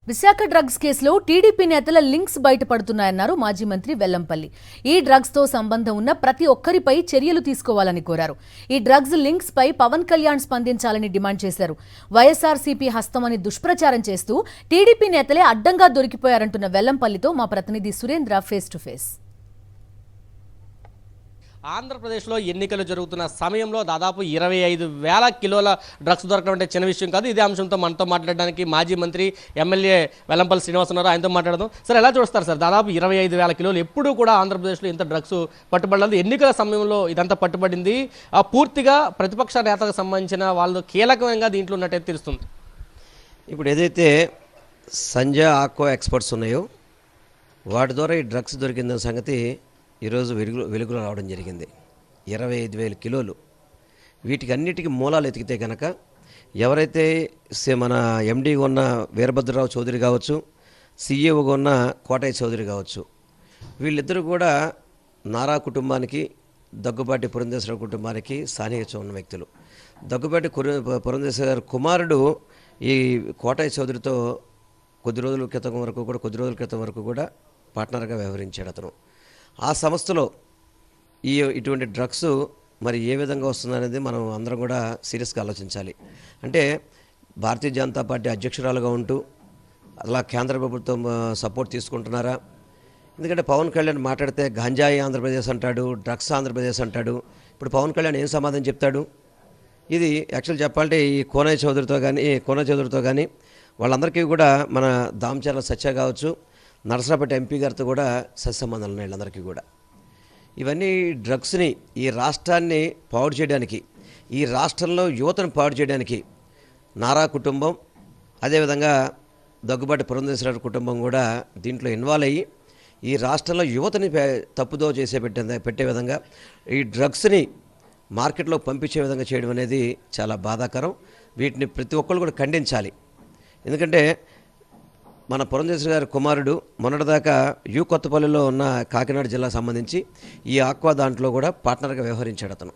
Visakha drugs కేసులో TDP నేతల links బయటపడుతున్నాయన్నారు మాజీ మంత్రి వెల్లంపల్లి. ఈ డ్రగ్స్ తో సంబంధం ఉన్న ప్రతి ఒక్కరిపై చర్యలు తీసుకోవాలని కోరారు. ఈ డ్రగ్స్ లింక్స్ పై పవన్ కళ్యాణ్ స్పందించాలని డిమాండ్ చేశారు. వైఎస్ఆర్సీపీ హస్తమని దుష్ప్రచారం చేస్తూ టీడీపీ నేతలే అడ్డంగా దొరికిపోయారంటున్న వెల్లంపల్లితో మా ప్రతినిధి సురేంద్ర ఫేస్ టు ఫేస్. ఆంధ్రప్రదేశ్లో ఎన్నికలు జరుగుతున్న సమయంలో దాదాపు 25,000 కిలోల డ్రగ్స్ దొరకడం అంటే చిన్న విషయం కాదు. ఇదే అంశంతో మనతో మాట్లాడడానికి మాజీ మంత్రి ఎమ్మెల్యే వెల్లంపల్లి శ్రీనివాస్ ఉన్నారు. ఆయనతో మాట్లాడదాం. సార్, ఎలా చూస్తారు సార్? దాదాపు 25,000 కిలోలు ఎప్పుడూ కూడా ఆంధ్రప్రదేశ్లో ఇంత డ్రగ్స్ పట్టుబడలేదు. ఎన్నికల సమయంలో ఇదంతా పట్టుబడింది. పూర్తిగా ప్రతిపక్ష నేతలకు సంబంధించిన వాళ్ళు కీలకంగా దీంట్లో ఉన్నట్టయితే తెలుస్తుంది. ఇప్పుడు ఏదైతే సంజయ్ ఆక్వా ఎక్స్పర్ట్స్ ఉన్నాయో వాటి ద్వారా ఈ డ్రగ్స్ దొరికిందన్న సంగతి ఈరోజు వెలుగులో రావడం జరిగింది. 25,000 కిలోలు. వీటికి అన్నిటికీ మూలాలు ఎతికితే కనుక ఎవరైతే మన ఎండీగా ఉన్న వీరభద్రరావు చౌదరి కావచ్చు, సీఈఓగా ఉన్న కోటయ్య చౌదరి కావచ్చు, వీళ్ళిద్దరూ కూడా నారా కుటుంబానికి, దగ్గుబాటి పురంధేశ్వర కుటుంబానికి సాన్నిహిత్యం ఉన్న వ్యక్తులు. దగ్గుబాటి పురంధేశ్వర గారి కుమారుడు ఈ కోటయ్య చౌదరితో కొద్ది రోజుల క్రితం వరకు కూడా పార్ట్నర్గా వ్యవహరించాడు అతను. ఆ సంస్థలో ఇటువంటి డ్రగ్స్ మరి ఏ విధంగా వస్తుందనేది మనం అందరం కూడా సీరియస్గా ఆలోచించాలి. అంటే భారతీయ జనతా పార్టీ అధ్యక్షురాలుగా ఉంటూ అలా కేంద్ర ప్రభుత్వం సపోర్ట్ తీసుకుంటున్నారా? ఎందుకంటే పవన్ కళ్యాణ్ మాట్లాడితే గంజాయి ఆంధ్రప్రదేశ్ అంటాడు, డ్రగ్స్ ఆంధ్రప్రదేశ్ అంటాడు. ఇప్పుడు పవన్ కళ్యాణ్ ఏం సమాధానం చెప్తాడు? ఇది యాక్చువల్ చెప్పాలంటే ఈ కోనయ్య చౌదరితో కానీ వాళ్ళందరికీ కూడా మన దామచర్ల సత్య కావచ్చు, నరసరాపేట ఎంపీ గారితో కూడా సత్సంబంధాలు ఉన్నాయి వీళ్ళందరికీ కూడా. ఇవన్నీ డ్రగ్స్ని ఈ రాష్ట్రాన్ని పాడు చేయడానికి, ఈ రాష్ట్రంలో యువతను పాడు చేయడానికి నారా కుటుంబం, అదేవిధంగా దగ్గుబాటి పురంధేశ్వర కుటుంబం కూడా దీంట్లో ఇన్వాల్వ్ అయ్యి ఈ రాష్ట్రంలో యువతని తప్పుదో పెట్టే విధంగా ఈ డ్రగ్స్ని మార్కెట్లో పంపించే విధంగా చేయడం అనేది చాలా బాధాకరం. వీటిని ప్రతి ఒక్కళ్ళు కూడా ఖండించాలి. ఎందుకంటే మన పురంధేశ్వర గారి కుమారుడు మొన్నటిదాకా కొత్తపల్లిలో ఉన్న కాకినాడ జిల్లాకు సంబంధించి ఈ ఆక్వా దాంట్లో కూడా పార్ట్నర్గా వ్యవహరించాడు. అతను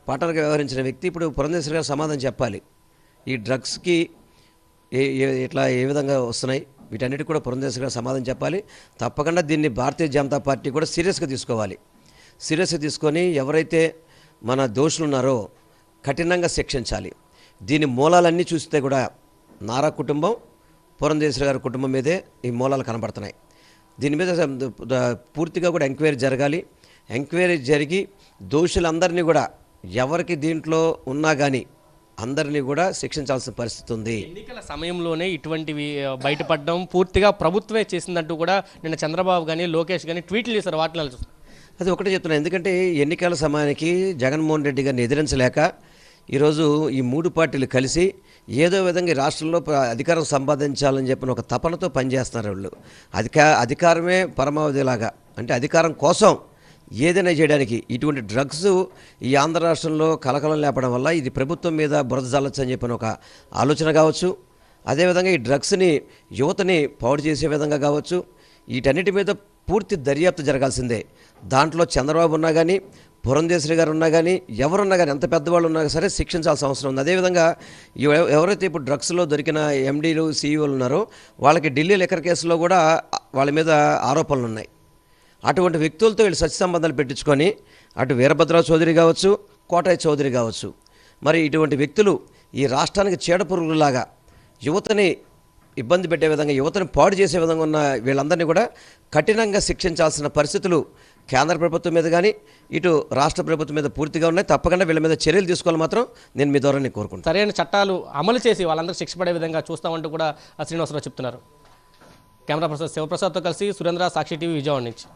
పార్ట్నర్గా వ్యవహరించిన వ్యక్తి ఇప్పుడు పురంధేశ్వర గారు సమాధానం చెప్పాలి. ఈ డ్రగ్స్కి ఇట్లా ఏ విధంగా వస్తున్నాయి, వీటన్నిటికి కూడా పురంధేశ్వర గారు సమాధానం చెప్పాలి. తప్పకుండా దీన్ని భారతీయ జనతా పార్టీ కూడా సీరియస్గా తీసుకోవాలి. సీరియస్గా తీసుకొని ఎవరైతే మన దోషులు ఉన్నారో కఠినంగా శిక్షించాలి. దీని మూలాలన్నీ చూస్తే కూడా నారా కుటుంబం, పురంధేశ్వర గారి కుటుంబం మీదే ఈ మూలాలు కనబడుతున్నాయి. దీని మీద పూర్తిగా కూడా ఎంక్వైరీ జరగాలి. ఎంక్వైరీ జరిగి దోషులందరినీ కూడా ఎవరికి దీంట్లో ఉన్నా కానీ అందరినీ కూడా శిక్షించాల్సిన పరిస్థితి ఉంది. ఎన్నికల సమయంలోనే ఇటువంటివి బయటపడడం పూర్తిగా ప్రభుత్వమే చేసిందంటూ కూడా నిన్న చంద్రబాబు కానీ లోకేష్ కానీ ట్వీట్లు చేశారు. వాటిని అది ఒకటే చెప్తున్నాను. ఎందుకంటే ఎన్నికల సమయానికి జగన్మోహన్ రెడ్డి గారిని ఎదిరించలేక ఈరోజు ఈ మూడు పార్టీలు కలిసి ఏదో విధంగా రాష్ట్రంలో అధికారం సంపాదించాలని చెప్పిన ఒక తపనతో పనిచేస్తున్నారు వాళ్ళు. అధికారమే పరమావధిలాగా, అంటే అధికారం కోసం ఏదైనా చేయడానికి ఇటువంటి డ్రగ్స్ ఈ ఆంధ్ర రాష్ట్రంలో కలకలం లేపడం వల్ల ఇది ప్రభుత్వం మీద బురద జల్లొచ్చు అని చెప్పిన ఒక ఆలోచన కావచ్చు. అదేవిధంగా ఈ డ్రగ్స్ని యువతని పాడు చేసే విధంగా కావచ్చు. వీటన్నిటి మీద పూర్తి దర్యాప్తు జరగాల్సిందే. దాంట్లో చంద్రబాబు ఉన్నా కానీ, పురంధేశ్వరి గారు ఉన్నా కానీ, ఎవరున్నా కానీ, ఎంత పెద్దవాళ్ళు ఉన్నా సరే శిక్షించాల్సిన అవసరం ఉంది. అదేవిధంగా ఎవరైతే ఇప్పుడు డ్రగ్స్లో దొరికిన ఎండీలు, సీఈఓలు ఉన్నారో వాళ్ళకి ఢిల్లీ లిక్కర్ కేసులో కూడా వాళ్ళ మీద ఆరోపణలు ఉన్నాయి. అటువంటి వ్యక్తులతో వీళ్ళు సత్య సంబంధాలు పెట్టించుకొని అటు వీరభద్రరావు చౌదరి కావచ్చు, కోటయ్య చౌదరి కావచ్చు, మరి ఇటువంటి వ్యక్తులు ఈ రాష్ట్రానికి చీడపురుగులాగా యువతని ఇబ్బంది పెట్టే విధంగా, యువతని పాడు చేసే విధంగా ఉన్న వీళ్ళందరినీ కూడా కఠినంగా శిక్షించాల్సిన పరిస్థితులు కేంద్ర ప్రభుత్వం మీద కానీ ఇటు రాష్ట్ర ప్రభుత్వం మీద పూర్తిగా ఉన్నాయి. తప్పకుండా వీళ్ళ మీద చర్యలు తీసుకోవాలి మాత్రం నేను మీ ద్వారా కోరుకుంటాను. సరైన చట్టాలు అమలు చేసి వాళ్ళందరూ శిక్ష పడే విధంగా చూస్తామంటూ కూడా శ్రీనివాసరావు చెప్తున్నారు. కెమెరా పర్సన్ శివప్రసాద్తో కలిసి సురేంద్ర, సాక్షి టీవీ, విజయవాడ నుంచి.